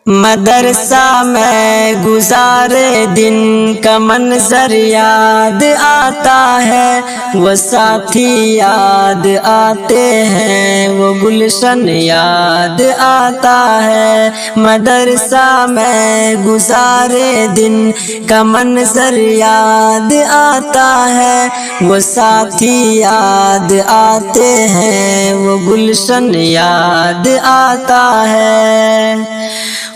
مدرسہ میں گزارے دن کا منظر یاد آتا ہے، وہ ساتھی یاد آتے ہیں، وہ گلشن یاد آتا ہے۔ مدرسہ میں گزارے دن کا منظر یاد آتا ہے، وہ ساتھی یاد آتے ہیں، وہ گلشن یاد آتا ہے۔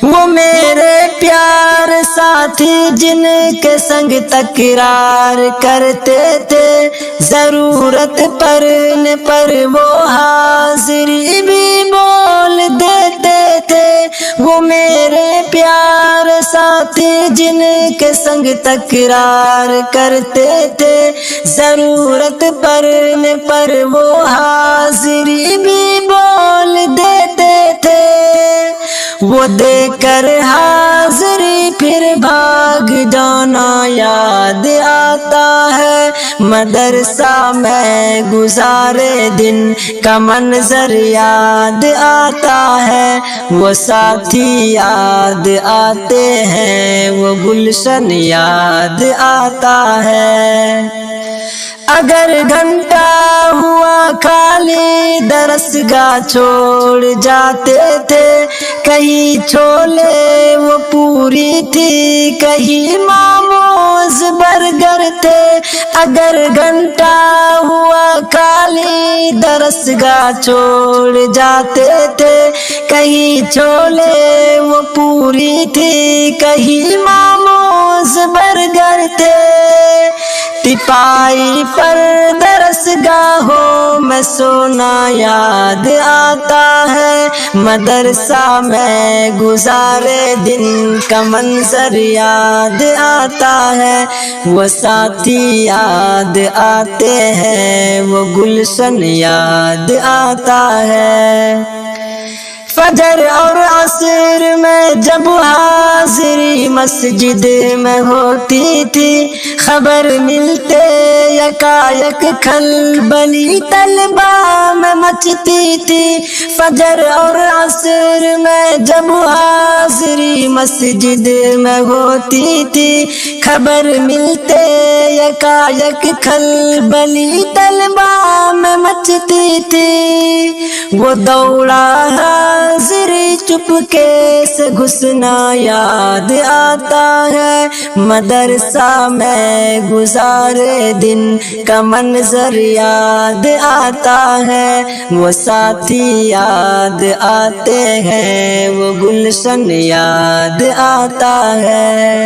وہ میرے پیار ساتھی جن کے سنگ تکرار کرتے تھے، ضرورت پڑنے پر وہ حاضری بھی بول دیتے تھے۔ وہ میرے پیار ساتھی جن کے سنگ تکرار کرتے تھے، ضرورت پڑنے پر وہ حاضری بھی بول دیتے تھے۔ وہ دے کر حاضری پھر بھاگ جانا یاد آتا ہے، مدرسہ میں گزارے دن کا منظر یاد آتا ہے، وہ ساتھی یاد آتے ہیں، وہ گلشن یاد آتا ہے۔ اگر گھنٹہ ہوا خالی درسگاہ چھوڑ جاتے تھے، کہیں چھولے وہ پوری تھی، کہیں موموز برگر تھے۔ اگر گھنٹہ ہوا خالی درسگاہ چھوڑ جاتے تھے، کہیں چھولے وہ پوری تھی، کہیں موموز برگر تھے۔ ٹپائی پر درسگاہوں میں سونا یاد آتا ہے، مدرسہ میں گزارے دن کا منظر یاد آتا ہے، وہ ساتھی یاد آتے ہیں، وہ گلشن یاد آتا ہے۔ فجر اور عصر میں جب حاضری مسجد میں ہوتی تھی، خبر ملتے یکایک کھلبلی طلبہ میں مچتی تھی۔ فجر اور عصر میں جب حاضری مسجد میں ہوتی تھی، خبر ملتے یکایک کھلبلی طلبہ میں مچتی تھی۔ وہ دوڑا حاضری چپکے سے گھسنا یاد آتا ہے، مدرسہ میں گزارے دن کا منظر یاد آتا ہے، وہ ساتھی یاد آتے ہیں، وہ گلشن یاد آتا ہے۔